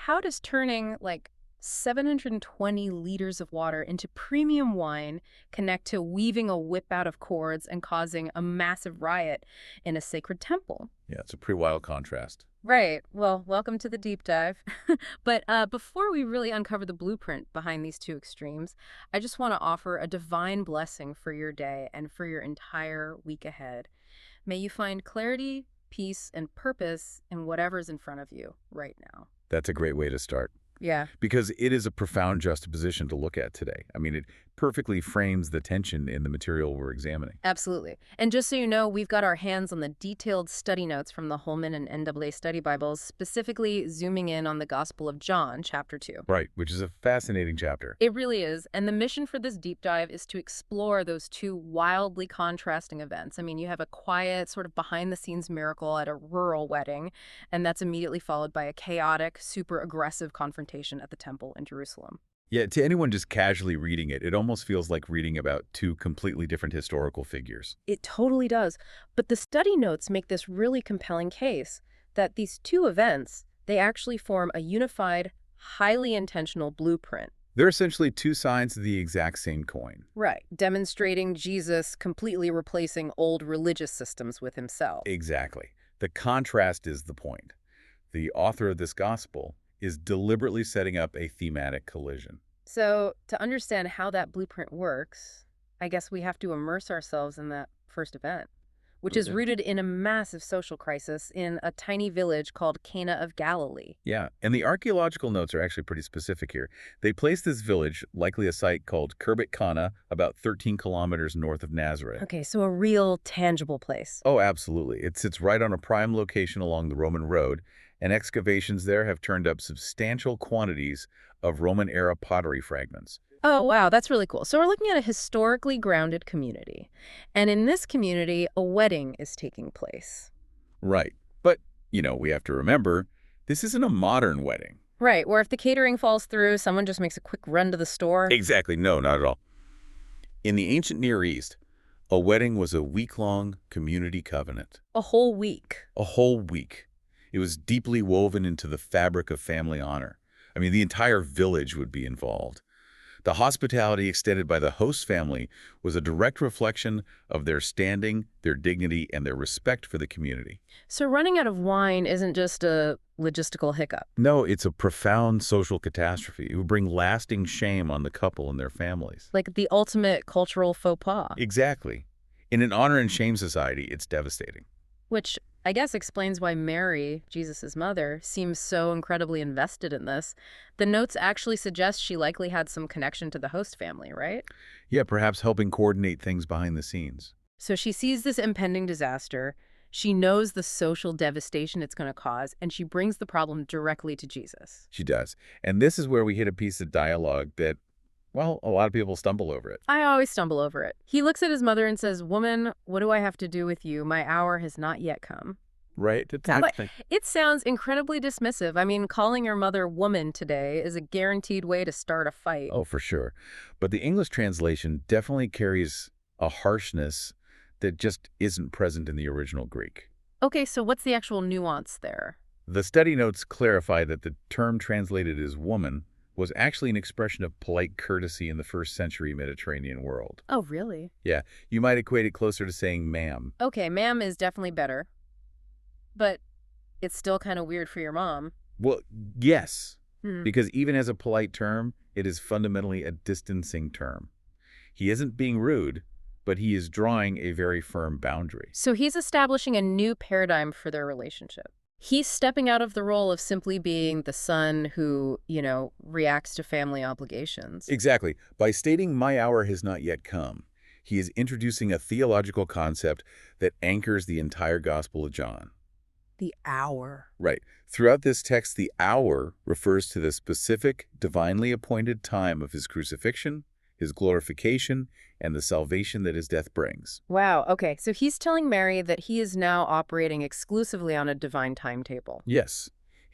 how does turning like 720 liters of water into premium wine connect to weaving a whip out of cords and causing a massive riot in a sacred temple? Yeah, it's a pretty wild contrast. Right. Well, welcome to the deep dive. But before we really uncover the blueprint behind these two extremes, I just want to offer a divine blessing for your day and for your entire week ahead. May you find clarity, peace, and purpose in whatever's in front of you right now. That's a great way to start, Yeah. because it is a profound juxtaposition to look at today. I mean, it perfectly frames the tension in the material we're examining. Absolutely. And just so you know, we've got our hands on the detailed study notes from the Holman and NAA study Bibles, specifically zooming in on the Gospel of John, chapter 2. Right, which is a fascinating chapter. It really is. And the mission for this deep dive is to explore those two wildly contrasting events. I mean, you have a quiet, sort of behind-the-scenes miracle at a rural wedding, and that's immediately followed by a chaotic, super aggressive confrontation at the temple in Jerusalem. Yeah, to anyone just casually reading it, it almost feels like reading about two completely different historical figures. It totally does. But the study notes make this really compelling case that these two events, they actually form a unified, highly intentional blueprint. They're essentially two sides of the exact same coin. Right. Demonstrating Jesus completely replacing old religious systems with himself. Exactly. The contrast is the point. The author of this gospel is deliberately setting up a thematic collision. So, to understand how that blueprint works, I guess we have to immerse ourselves in that first event, which is rooted in a massive social crisis in a tiny village called Cana of Galilee. Yeah, and the archaeological notes are actually pretty specific here. They place this village, likely a site called Khirbet Kana, about 13 kilometers north of Nazareth. Okay, so a real tangible place. Oh, absolutely. It sits right on a prime location along the Roman road, and excavations there have turned up substantial quantities of Roman-era pottery fragments. Oh, wow, that's really cool. So we're looking at a historically grounded community. And in this community, a wedding is taking place. Right. But, we have to remember, this isn't a modern wedding. Right, where if the catering falls through, someone just makes a quick run to the store. Exactly. No, not at all. In the ancient Near East, a wedding was a week-long community covenant. A whole week. A whole week. It was deeply woven into the fabric of family honor. I mean, the entire village would be involved. The hospitality extended by the host family was a direct reflection of their standing, their dignity, and their respect for the community. So running out of wine isn't just a logistical hiccup. No, it's a profound social catastrophe. It would bring lasting shame on the couple and their families. Like the ultimate cultural faux pas. Exactly. In an honor and shame society, it's devastating. Which I guess explains why Mary, Jesus' mother, seems so incredibly invested in this. The notes actually suggest she likely had some connection to the host family, right? Yeah, perhaps helping coordinate things behind the scenes. So she sees this impending disaster. She knows the social devastation it's going to cause, and she brings the problem directly to Jesus. She does. And this is where we hit a piece of dialogue that, well, a lot of people stumble over it. I always stumble over it. He looks at his mother and says, "Woman, what do I have to do with you? My hour has not yet come." Right? It sounds incredibly dismissive. I mean, calling your mother woman today is a guaranteed way to start a fight. Oh, for sure. But the English translation definitely carries a harshness that just isn't present in the original Greek. Okay, so what's the actual nuance there? The study notes clarify that the term translated as woman was actually an expression of polite courtesy in the first century Mediterranean world. Oh, really? Yeah, you might equate it closer to saying ma'am. Okay, ma'am is definitely better. But it's still kind of weird for your mom. Well, yes, Hmm. because even as a polite term, it is fundamentally a distancing term. He isn't being rude, but he is drawing a very firm boundary. So he's establishing a new paradigm for their relationship. He's stepping out of the role of simply being the son who, reacts to family obligations. Exactly. By stating my hour has not yet come, he is introducing a theological concept that anchors the entire Gospel of John. The hour. Right. Throughout this text, the hour refers to the specific, divinely appointed time of his crucifixion, his glorification, and the salvation that his death brings. Wow, okay. So he's telling Mary that he is now operating exclusively on a divine timetable. Yes.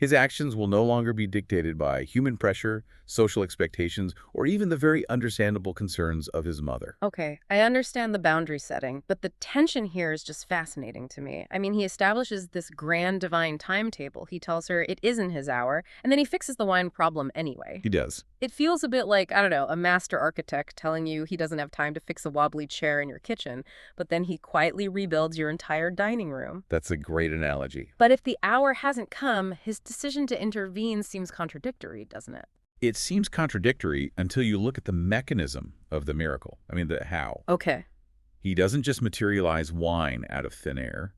His actions will no longer be dictated by human pressure, social expectations, or even the very understandable concerns of his mother. Okay, I understand the boundary setting, but the tension here is just fascinating to me. I mean, he establishes this grand divine timetable. He tells her it isn't his hour, and then he fixes the wine problem anyway. He does. It feels a bit like, I don't know, a master architect telling you he doesn't have time to fix a wobbly chair in your kitchen, but then he quietly rebuilds your entire dining room. That's a great analogy. But if the hour hasn't come, his decision to intervene seems contradictory, doesn't it? It seems contradictory until you look at the mechanism of the miracle. I mean, the how. Okay. He doesn't just materialize wine out of thin air,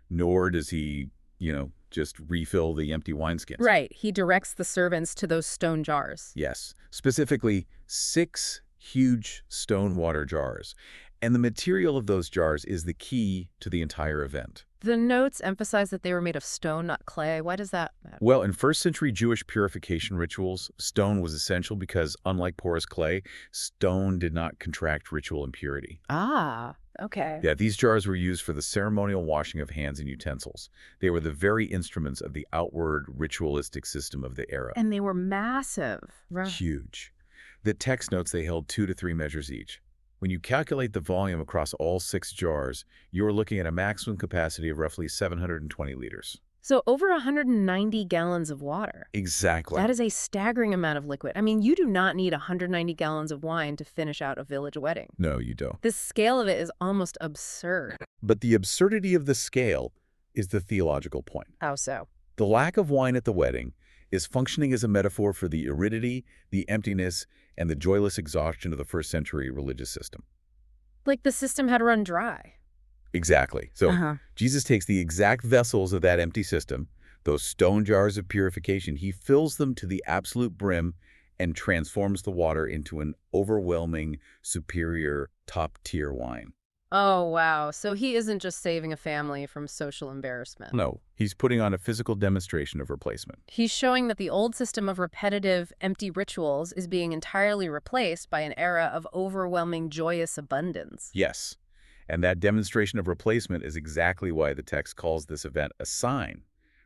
nor does he, just refill the empty wineskins. Right. He directs the servants to those stone jars. Yes, specifically 6 huge stone water jars. And the material of those jars is the key to the entire event. The notes emphasize that they were made of stone, not clay. Why does that matter? Well, in first-century Jewish purification rituals, stone was essential because, unlike porous clay, stone did not contract ritual impurity. Ah, okay. Yeah, these jars were used for the ceremonial washing of hands and utensils. They were the very instruments of the outward ritualistic system of the era. And they were massive. Right. Huge. The text notes they held 2 to 3 measures each. When you calculate the volume across all 6 jars, you're looking at a maximum capacity of roughly 720 liters. So over 190 gallons of water. Exactly. That is a staggering amount of liquid. I mean, you do not need 190 gallons of wine to finish out a village wedding. No, you don't. The scale of it is almost absurd. But the absurdity of the scale is the theological point. How so? The lack of wine at the wedding is functioning as a metaphor for the aridity, the emptiness, and the joyless exhaustion of the first-century religious system. Like the system had run dry. Exactly. So Jesus takes the exact vessels of that empty system, those stone jars of purification, he fills them to the absolute brim and transforms the water into an overwhelming, superior, top-tier wine. Oh, wow. So he isn't just saving a family from social embarrassment. No, he's putting on a physical demonstration of replacement. He's showing that the old system of repetitive, empty rituals is being entirely replaced by an era of overwhelming, joyous abundance. Yes, and that demonstration of replacement is exactly why the text calls this event a sign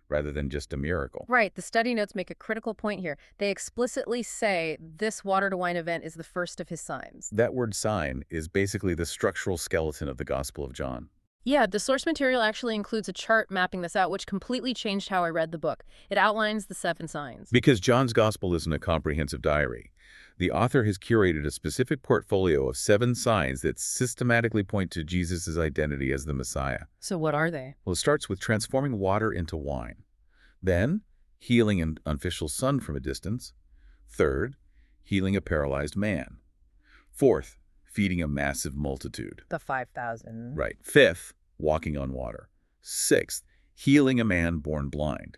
rather than just a miracle. Right. The study notes make a critical point here. They explicitly say this water-to-wine event is the first of his signs. That word sign is basically the structural skeleton of the Gospel of John. Yeah, the source material actually includes a chart mapping this out, which completely changed how I read the book. It outlines the 7 signs. Because John's Gospel isn't a comprehensive diary, the author has curated a specific portfolio of 7 signs that systematically point to Jesus' identity as the Messiah. So what are they? Well, it starts with transforming water into wine. Then, healing an unofficial son from a distance. Third, healing a paralyzed man. Fourth, feeding a massive multitude. The 5,000. Right. Fifth, walking on water. Sixth, healing a man born blind.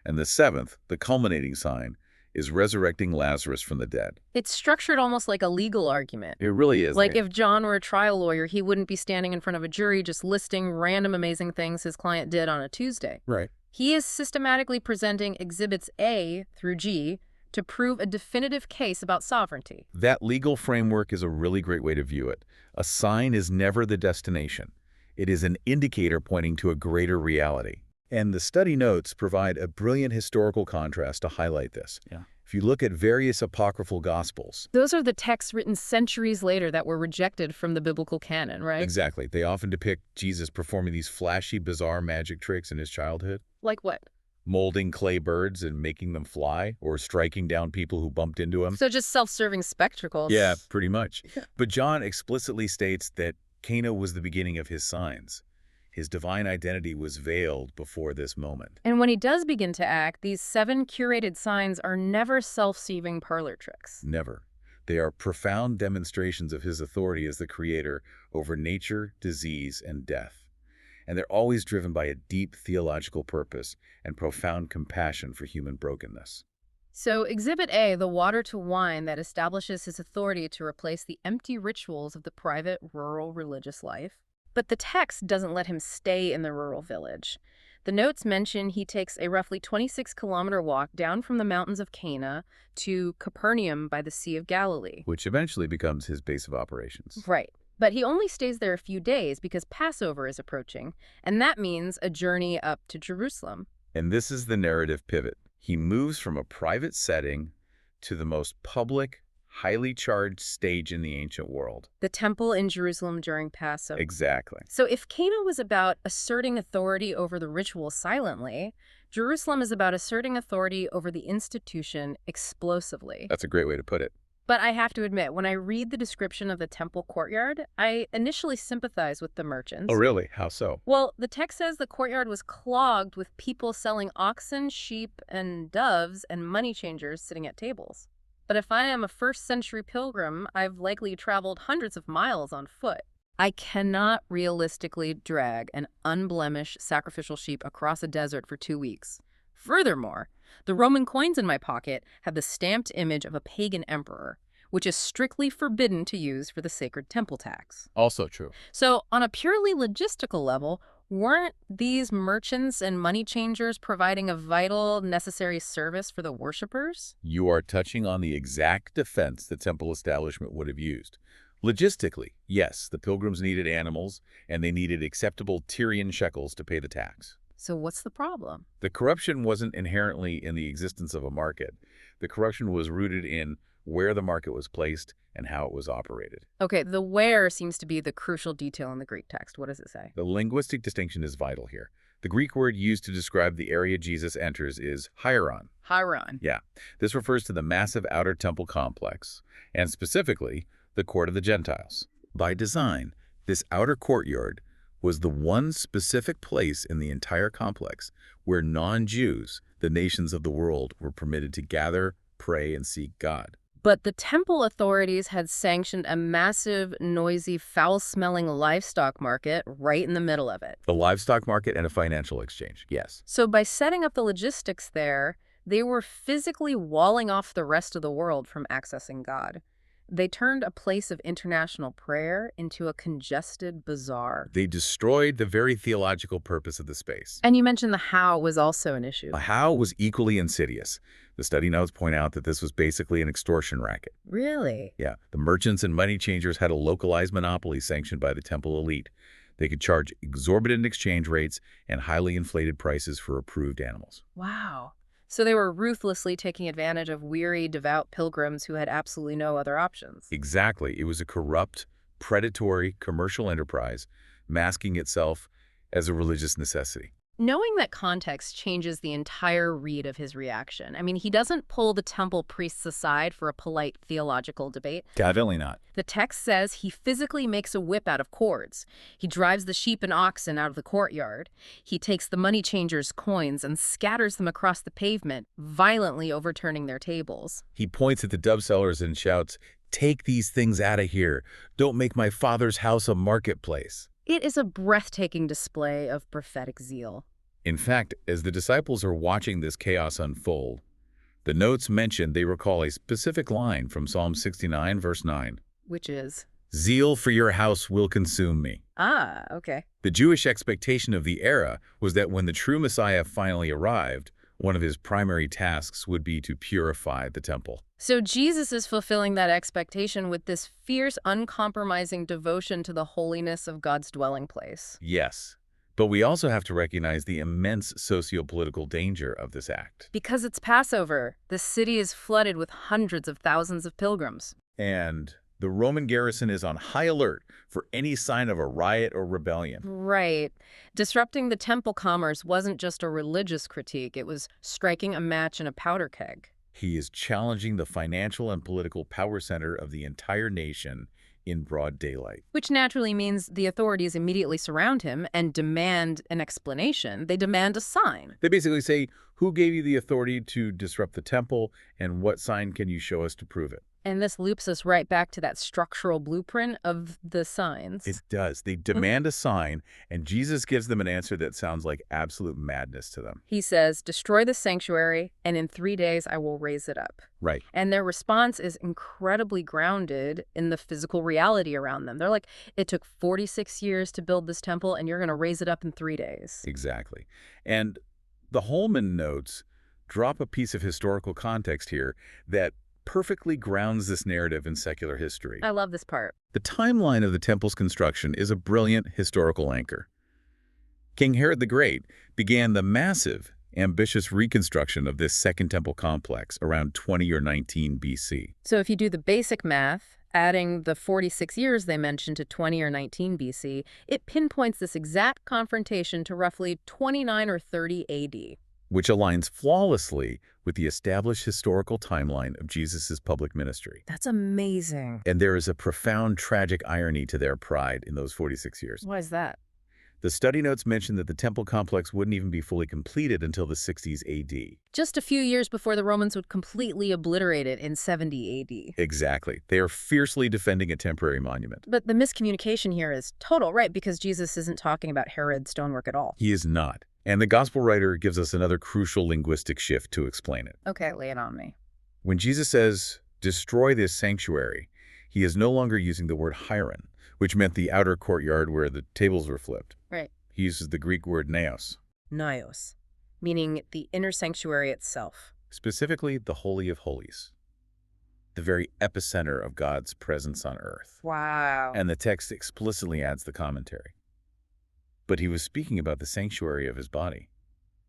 And the 7th, the culminating sign, is resurrecting Lazarus from the dead. It's structured almost like a legal argument. It really is. Like if John were a trial lawyer, he wouldn't be standing in front of a jury just listing random amazing things his client did on a Tuesday. Right. He is systematically presenting exhibits A through G to prove a definitive case about sovereignty. That legal framework is a really great way to view it. A sign is never the destination. It is an indicator pointing to a greater reality. And the study notes provide a brilliant historical contrast to highlight this. Yeah. If you look at various apocryphal gospels. Those are the texts written centuries later that were rejected from the biblical canon, right? Exactly. They often depict Jesus performing these flashy, bizarre magic tricks in his childhood. Like what? Molding clay birds and making them fly, or striking down people who bumped into him. So just self-serving spectacles. Yeah, pretty much. But John explicitly states that Cana was the beginning of his signs. His divine identity was veiled before this moment. And when he does begin to act, these 7 curated signs are never self-seeming parlor tricks. Never. They are profound demonstrations of his authority as the creator over nature, disease, and death. And they're always driven by a deep theological purpose and profound compassion for human brokenness. So Exhibit A, the water to wine that establishes his authority to replace the empty rituals of the private, rural religious life. But the text doesn't let him stay in the rural village. The notes mention he takes a roughly 26-kilometer walk down from the mountains of Cana to Capernaum by the Sea of Galilee. Which eventually becomes his base of operations. Right. But he only stays there a few days because Passover is approaching, and that means a journey up to Jerusalem. And this is the narrative pivot. He moves from a private setting to the most public, highly charged stage in the ancient world. The temple in Jerusalem during Passover. Exactly. So if Cana was about asserting authority over the ritual silently, Jerusalem is about asserting authority over the institution explosively. That's a great way to put it. But I have to admit, when I read the description of the temple courtyard, I initially sympathize with the merchants. Oh, really? How so? Well, the text says the courtyard was clogged with people selling oxen, sheep, and doves, and money changers sitting at tables. But if I am a first-century pilgrim, I've likely traveled hundreds of miles on foot. I cannot realistically drag an unblemished sacrificial sheep across a desert for 2 weeks. Furthermore, the Roman coins in my pocket have the stamped image of a pagan emperor, which is strictly forbidden to use for the sacred temple tax. Also true. So, on a purely logistical level, weren't these merchants and money changers providing a vital, necessary service for the worshippers? You are touching on the exact defense the temple establishment would have used. Logistically, yes, the pilgrims needed animals, and they needed acceptable Tyrian shekels to pay the tax. So what's the problem? The corruption wasn't inherently in the existence of a market. The corruption was rooted in where the market was placed and how it was operated. Okay, the where seems to be the crucial detail in the Greek text. What does it say? The linguistic distinction is vital here. The Greek word used to describe the area Jesus enters is hieron. Hieron. Yeah, this refers to the massive outer temple complex, and specifically, the court of the Gentiles. By design, this outer courtyard was the one specific place in the entire complex where non-Jews, the nations of the world, were permitted to gather, pray, and seek God. But the temple authorities had sanctioned a massive, noisy, foul-smelling livestock market right in the middle of it. The livestock market and a financial exchange, yes. So by setting up the logistics there, they were physically walling off the rest of the world from accessing God. They turned a place of international prayer into a congested bazaar. They destroyed the very theological purpose of the space. And you mentioned the how was also an issue. The how was equally insidious. The study notes point out that this was basically an extortion racket. Really? Yeah, the merchants and money changers had a localized monopoly sanctioned by the temple elite. They could charge exorbitant exchange rates and highly inflated prices for approved animals. Wow. So they were ruthlessly taking advantage of weary, devout pilgrims who had absolutely no other options. Exactly. It was a corrupt, predatory commercial enterprise masking itself as a religious necessity. Knowing that context changes the entire read of his reaction. I mean, he doesn't pull the temple priests aside for a polite theological debate. Definitely not. The text says he physically makes a whip out of cords. He drives the sheep and oxen out of the courtyard. He takes the money changers' coins and scatters them across the pavement, violently overturning their tables. He points at the dove sellers and shouts, "Take these things out of here. Don't make my father's house a marketplace." It is a breathtaking display of prophetic zeal. In fact, as the disciples are watching this chaos unfold, the notes mention they recall a specific line from Psalm 69, verse 9. Which is? "Zeal for your house will consume me." Ah, okay. The Jewish expectation of the era was that when the true Messiah finally arrived, one of his primary tasks would be to purify the temple. So Jesus is fulfilling that expectation with this fierce, uncompromising devotion to the holiness of God's dwelling place. Yes, but we also have to recognize the immense socio-political danger of this act. Because it's Passover, the city is flooded with hundreds of thousands of pilgrims. And the Roman garrison is on high alert for any sign of a riot or rebellion. Right. Disrupting the temple commerce wasn't just a religious critique, it was striking a match in a powder keg. He is challenging the financial and political power center of the entire nation in broad daylight. Which naturally means the authorities immediately surround him and demand an explanation. They demand a sign. They basically say, who gave you the authority to disrupt the temple, and what sign can you show us to prove it? And this loops us right back to that structural blueprint of the signs. It does. They demand a sign, and Jesus gives them an answer that sounds like absolute madness to them. He says, destroy the sanctuary, and in 3 days I will raise it up. Right. And their response is incredibly grounded in the physical reality around them. They're like, it took 46 years to build this temple, and you're going to raise it up in 3 days. Exactly. And the Holman notes drop a piece of historical context here that perfectly grounds this narrative in secular history. I love this part. The timeline of the temple's construction is a brilliant historical anchor. King Herod the Great began the massive, ambitious reconstruction of this Second Temple complex around 20 or 19 BC. So if you do the basic math, adding the 46 years they mentioned to 20 or 19 BC, it pinpoints this exact confrontation to roughly 29 or 30 AD. Which aligns flawlessly with the established historical timeline of Jesus' public ministry. That's amazing. And there is a profound tragic irony to their pride in those 46 years. Why is that? The study notes mention that the temple complex wouldn't even be fully completed until the 60s AD. Just a few years before the Romans would completely obliterate it in 70 AD. Exactly. They are fiercely defending a temporary monument. But the miscommunication here is total, right? Because Jesus isn't talking about Herod's stonework at all. He is not. And the gospel writer gives us another crucial linguistic shift to explain it. Okay, lay it on me. When Jesus says, destroy this sanctuary, he is no longer using the word hieron, which meant the outer courtyard where the tables were flipped. Right. He uses the Greek word naos, Naos, meaning the inner sanctuary itself. specifically the Holy of Holies, the very epicenter of God's presence on earth. Wow. And the text explicitly adds the commentary. But he was speaking about the sanctuary of his body.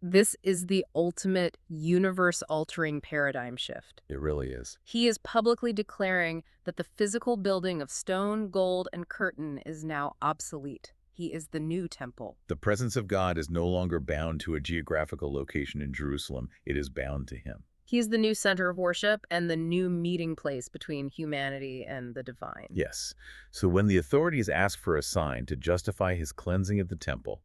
This is the ultimate universe-altering paradigm shift. It really is. He is publicly declaring that the physical building of stone, gold, and curtain is now obsolete. He is the new temple. The presence of God is no longer bound to a geographical location in Jerusalem. It is bound to him. He is the new center of worship and the new meeting place between humanity and the divine. Yes. So when the authorities ask for a sign to justify his cleansing of the temple,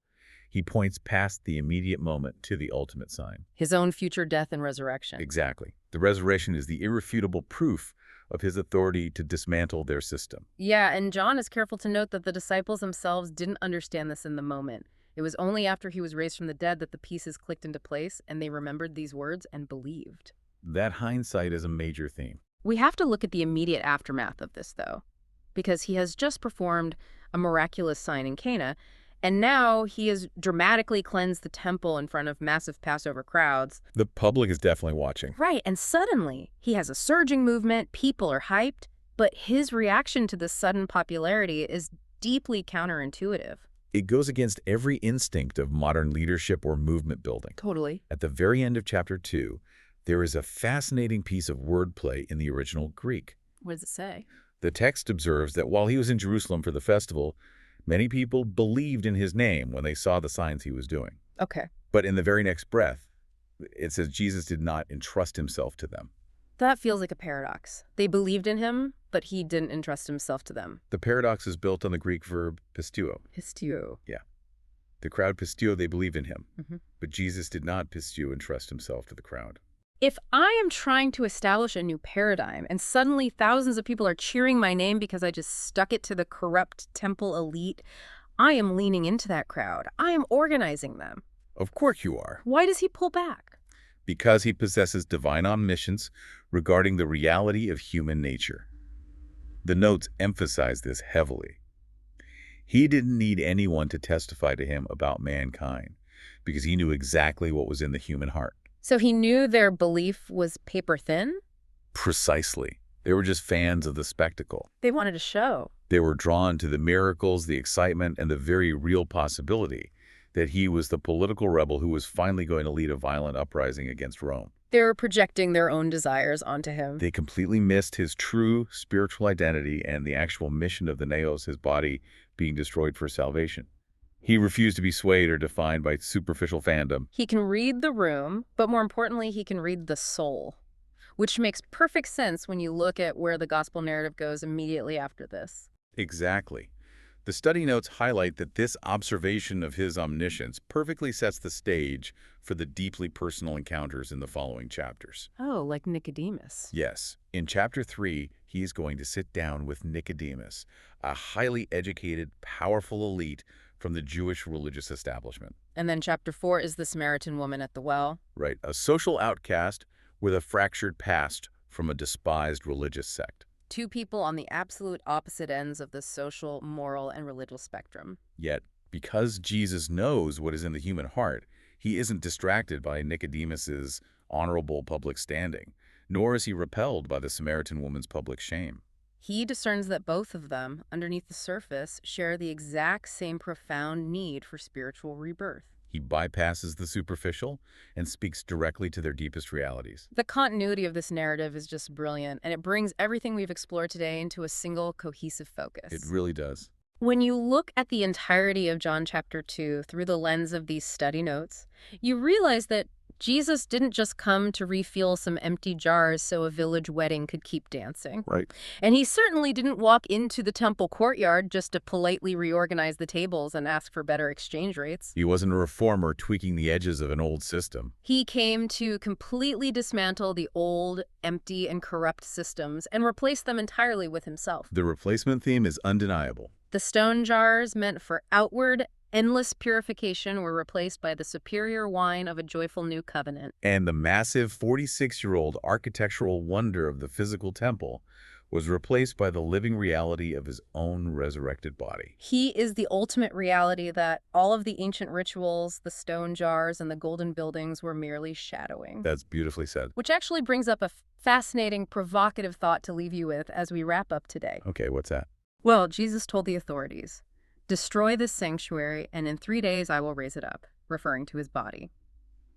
he points past the immediate moment to the ultimate sign. His own future death and resurrection. Exactly. The resurrection is the irrefutable proof of his authority to dismantle their system. Yeah, and John is careful to note that the disciples themselves didn't understand this in the moment. It was only after he was raised from the dead that the pieces clicked into place and they remembered these words and believed. That hindsight is a major theme. We have to look at the immediate aftermath of this, though, because he has just performed a miraculous sign in Cana, and now he has dramatically cleansed the temple in front of massive Passover crowds. The public is definitely watching. Right, and suddenly he has a surging movement, people are hyped, but his reaction to this sudden popularity is deeply counterintuitive. It goes against every instinct of modern leadership or movement building. Totally. At the very end of chapter 2, there is a fascinating piece of wordplay in the original Greek. What does it say? The text observes that while he was in Jerusalem for the festival, many people believed in his name when they saw the signs he was doing. Okay. But in the very next breath, it says Jesus did not entrust himself to them. That feels like a paradox. They believed in him, but he didn't entrust himself to them. The paradox is built on the Greek verb pisteuo. Pisteuo. The crowd pisteuo, they believed in him. Mm-hmm. But Jesus did not pisteuo and trust himself to the crowd. If I am trying to establish a new paradigm and suddenly thousands of people are cheering my name because I just stuck it to the corrupt temple elite, I am leaning into that crowd. I am organizing them. Of course you are. Why does he pull back? Because he possesses divine omniscience regarding the reality of human nature. The notes emphasize this heavily. He didn't need anyone to testify to him about mankind because he knew exactly what was in the human heart. So he knew their belief was paper thin? Precisely. They were just fans of the spectacle. They wanted a show. They were drawn to the miracles, the excitement, and the very real possibility that he was the political rebel who was finally going to lead a violent uprising against Rome. They were projecting their own desires onto him. They completely missed his true spiritual identity and the actual mission of the naos, his body being destroyed for salvation. He refused to be swayed or defined by superficial fandom. He can read the room, but more importantly, he can read the soul, which makes perfect sense when you look at where the gospel narrative goes immediately after this. Exactly. The study notes highlight that this observation of his omniscience perfectly sets the stage for the deeply personal encounters in the following chapters. Oh, like Nicodemus. Yes. In chapter 3, he is going to sit down with Nicodemus, a highly educated, powerful elite from the Jewish religious establishment. And then chapter 4 is the Samaritan woman at the well. Right. A social outcast with a fractured past from a despised religious sect. Two people on the absolute opposite ends of the social, moral, and religious spectrum. Yet, because Jesus knows what is in the human heart, he isn't distracted by Nicodemus's honorable public standing, nor is he repelled by the Samaritan woman's public shame. He discerns that both of them, underneath the surface, share the exact same profound need for spiritual rebirth. He bypasses the superficial and speaks directly to their deepest realities. The continuity of this narrative is just brilliant, and it brings everything we've explored today into a single cohesive It focus. really does. When you look at the entirety of John chapter 2 through the lens of these study notes, you realize that Jesus didn't just come to refill some empty jars so a village wedding could keep dancing. Right. And he certainly didn't walk into the temple courtyard just to politely reorganize the tables and ask for better exchange rates. He wasn't a reformer tweaking the edges of an old system. He came to completely dismantle the old, empty, and corrupt systems and replace them entirely with himself. The replacement theme is undeniable. The stone jars meant for outward, endless purification were replaced by the superior wine of a joyful new covenant. And the massive 46-year-old architectural wonder of the physical temple was replaced by the living reality of his own resurrected body. He is the ultimate reality that all of the ancient rituals, the stone jars, and the golden buildings were merely shadowing. That's beautifully said. Which actually brings up a fascinating, provocative thought to leave you with as we wrap up today. Okay, what's that? Well, Jesus told the authorities, "Destroy this sanctuary, and in 3 days I will raise it up," referring to his body.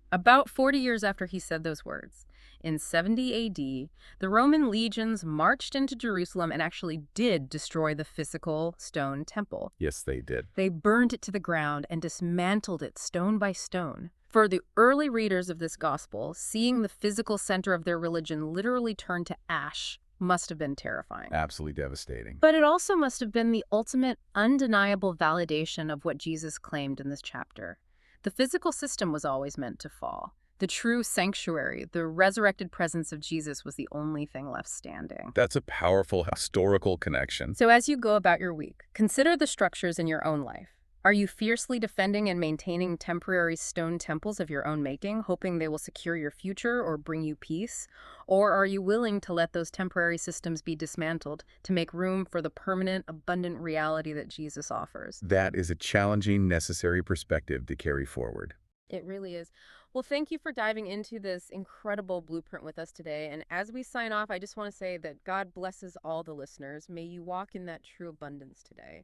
About 40 years after he said those words, in 70 AD, the Roman legions marched into Jerusalem and actually did destroy the physical stone temple. Yes, they did. They burned it to the ground and dismantled it stone by stone. For the early readers of this gospel, seeing the physical center of their religion literally turn to ash must have been terrifying. Absolutely devastating. But it also must have been the ultimate, undeniable validation of what Jesus claimed in this chapter. The physical system was always meant to fall. The true sanctuary, the resurrected presence of Jesus, was the only thing left standing. That's a powerful historical connection. So as you go about your week, consider the structures in your own life. Are you fiercely defending and maintaining temporary stone temples of your own making, hoping they will secure your future or bring you peace? Or are you willing to let those temporary systems be dismantled to make room for the permanent, abundant reality that Jesus offers? That is a challenging, necessary perspective to carry forward. It really is. Well, thank you for diving into this incredible blueprint with us today. And as we sign off, I just want to say that God blesses all the listeners. May you walk in that true abundance today.